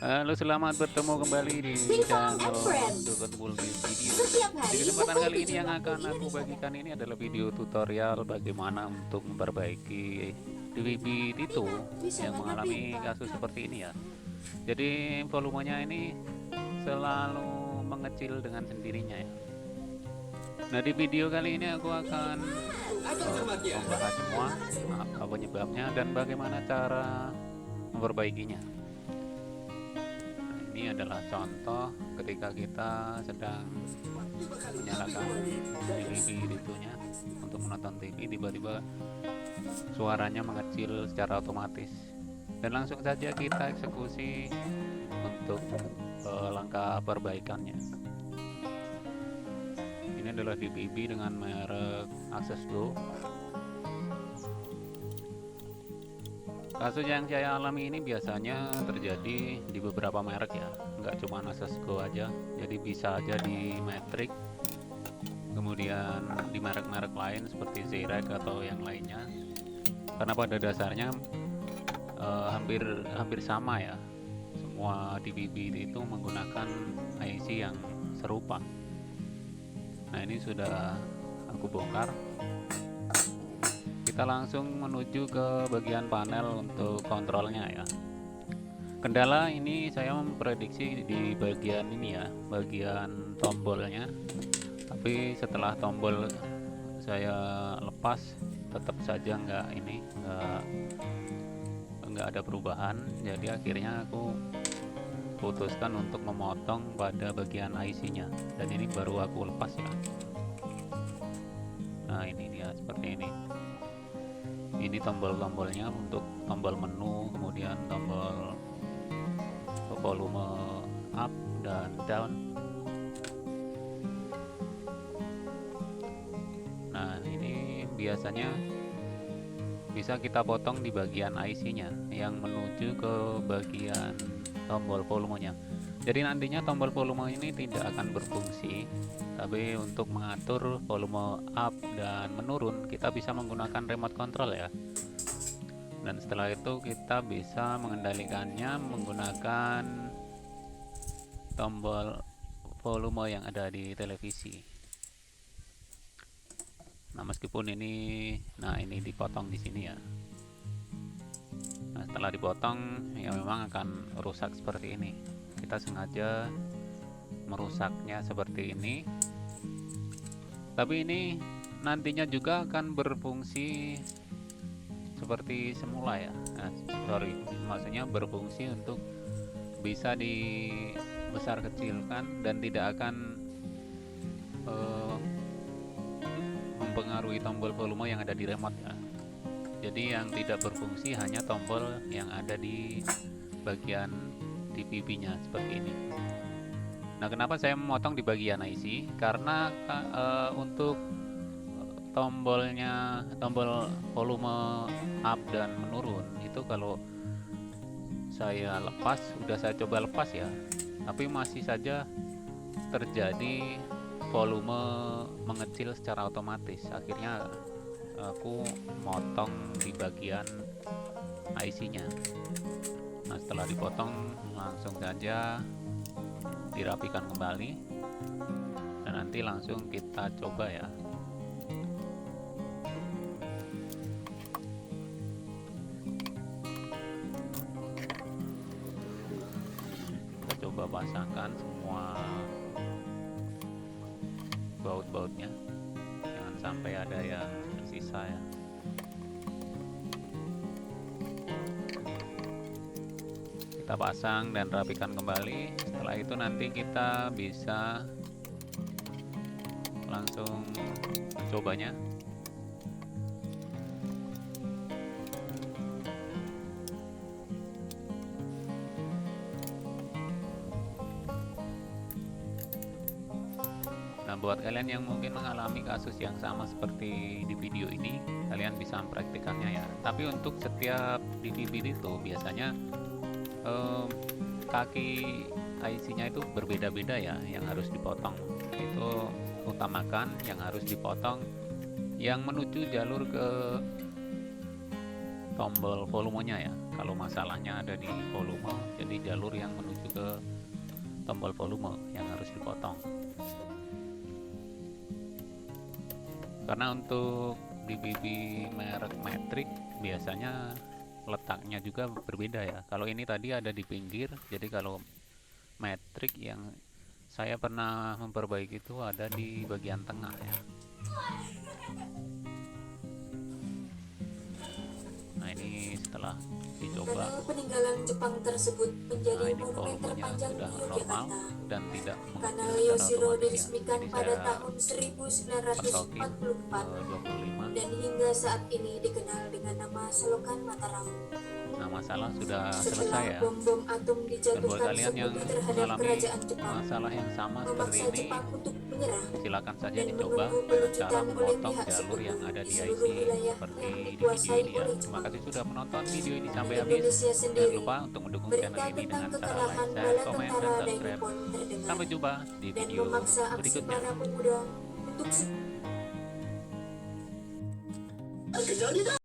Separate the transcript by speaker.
Speaker 1: Halo, selamat bertemu kembali di
Speaker 2: Become a
Speaker 1: channel
Speaker 2: friend.
Speaker 1: Dukun Multi Video.
Speaker 2: Setiap
Speaker 1: Di
Speaker 2: hari
Speaker 1: kesempatan kali ini yang
Speaker 2: berbincang
Speaker 1: akan aku
Speaker 2: isu
Speaker 1: bagikan ini adalah video tutorial bagaimana untuk memperbaiki DVB itu
Speaker 2: bisa
Speaker 1: yang
Speaker 2: banget nih.
Speaker 1: mengalami kasus seperti ini ya. Jadi volumenya ini selalu mengecil dengan sendirinya ya. Nah, di video kali ini aku akan membahas semua apa penyebabnya dan bagaimana cara memperbaikinya. Ini adalah contoh ketika kita sedang menyalakan TV itunya untuk menonton TV, tiba-tiba suaranya mengecil secara otomatis, dan langsung saja kita eksekusi untuk langkah perbaikannya. Ini adalah DVB dengan merek Access Go. Kasus yang saya alami ini biasanya terjadi di beberapa merek ya, nggak cuma Access Go aja, jadi bisa aja di Matrix, kemudian di merek-merek lain seperti Zerek atau yang lainnya, karena pada dasarnya hampir sama ya, semua DVB itu menggunakan IC yang serupa. Nah, ini sudah aku bongkar. Kita langsung menuju ke bagian panel untuk kontrolnya ya. Kendala ini saya memprediksi di bagian ini ya, bagian tombolnya. Tapi setelah tombol saya lepas, tetap saja nggak ada perubahan. Jadi akhirnya aku putuskan untuk memotong pada bagian IC-nya, dan ini baru aku lepas ya. Nah, ini dia seperti ini. Ini tombol-tombolnya untuk tombol menu, kemudian tombol volume up dan down. Nah, ini biasanya bisa kita potong di bagian IC-nya yang menuju ke bagian tombol volumenya. Jadi nantinya tombol volume ini tidak akan berfungsi, tapi untuk mengatur volume up dan menurun kita bisa menggunakan remote control ya. Dan setelah itu kita bisa mengendalikannya menggunakan tombol volume yang ada di televisi. Nah, meskipun ini dipotong di sini ya. Nah, setelah dipotong ya memang akan rusak seperti ini. Kita sengaja merusaknya seperti ini, tapi ini nantinya juga akan berfungsi seperti semula ya. Nah, maksudnya berfungsi untuk bisa dibesar kecilkan dan tidak akan mempengaruhi tombol volume yang ada di remote ya. Jadi yang tidak berfungsi hanya tombol yang ada di bagian DVB-nya seperti ini. Nah, kenapa saya memotong di bagian IC? Karena untuk tombol volume up dan menurun itu kalau saya lepas, udah saya coba lepas ya, tapi masih saja terjadi volume mengecil secara otomatis. Akhirnya aku motong di bagian IC-nya. Nah, setelah dipotong langsung saja dirapikan kembali, dan nanti langsung kita coba ya. Kita coba pasangkan semua baut-bautnya, jangan sampai ada yang tersisa ya. Kita pasang dan rapikan kembali. Setelah itu nanti kita bisa langsung mencobanya. Nah, buat kalian yang mungkin mengalami kasus yang sama seperti di video ini, kalian bisa mempraktikannya ya. Tapi untuk setiap DVD itu biasanya kaki IC-nya itu berbeda-beda ya, yang harus dipotong. Itu utamakan yang harus dipotong yang menuju jalur ke tombol volumenya ya. Kalau masalahnya ada di volume, jadi jalur yang menuju ke tombol volume yang harus dipotong. Karena untuk DBB merek Matrix biasanya letaknya juga berbeda ya. Kalau ini tadi ada di pinggir, jadi kalau Matrix yang saya pernah memperbaiki itu ada di bagian tengah ya. Nah ini setelah dicoba,
Speaker 2: Kanal peninggalan Jepang tersebut menjadi
Speaker 1: nah ini
Speaker 2: monumen
Speaker 1: volumenya
Speaker 2: terpanjang
Speaker 1: sudah
Speaker 2: di
Speaker 1: normal
Speaker 2: Yogyakarta.
Speaker 1: dan tidak
Speaker 2: Kanal
Speaker 1: mengecil secara
Speaker 2: Yoshiro
Speaker 1: otomatis ya.
Speaker 2: diresmikan
Speaker 1: Jadi
Speaker 2: pada
Speaker 1: saya
Speaker 2: tahun
Speaker 1: pentokin
Speaker 2: 1944
Speaker 1: 25.
Speaker 2: dan hingga saat ini dikenal dengan nama Selokan Mataram.
Speaker 1: Nah masalah sudah selesai
Speaker 2: Setelah
Speaker 1: ya.
Speaker 2: bom-bom atom
Speaker 1: Dan buat
Speaker 2: dijatuhkan
Speaker 1: kalian yang
Speaker 2: sekutu terhadap
Speaker 1: mengalami
Speaker 2: kerajaan Jepang,
Speaker 1: masalah yang sama seperti
Speaker 2: memaksa
Speaker 1: ini,
Speaker 2: Jepang untuk menyerah
Speaker 1: silakan saja
Speaker 2: dan
Speaker 1: dicoba
Speaker 2: menunggu
Speaker 1: dengan cara
Speaker 2: pelucutan oleh
Speaker 1: memotong
Speaker 2: pihak
Speaker 1: jalur
Speaker 2: sekutu
Speaker 1: yang ada
Speaker 2: di
Speaker 1: di
Speaker 2: seluruh
Speaker 1: IC
Speaker 2: wilayah
Speaker 1: seperti
Speaker 2: yang
Speaker 1: di video
Speaker 2: dikuasai
Speaker 1: ini ya.
Speaker 2: oleh
Speaker 1: Terima
Speaker 2: Jepang.
Speaker 1: kasih sudah menonton video ini sampai
Speaker 2: Di
Speaker 1: habis.
Speaker 2: Indonesia
Speaker 1: Jangan
Speaker 2: sendiri,
Speaker 1: lupa untuk mendukung
Speaker 2: berita
Speaker 1: channel ini
Speaker 2: tentang
Speaker 1: dengan cara like,
Speaker 2: kekalahan
Speaker 1: share,
Speaker 2: bala
Speaker 1: komen, dan
Speaker 2: tentara
Speaker 1: subscribe.
Speaker 2: Dainippon terdengar
Speaker 1: Sampai jumpa di
Speaker 2: dan
Speaker 1: video
Speaker 2: memaksa aksi
Speaker 1: berikutnya.
Speaker 2: para pemuda untuk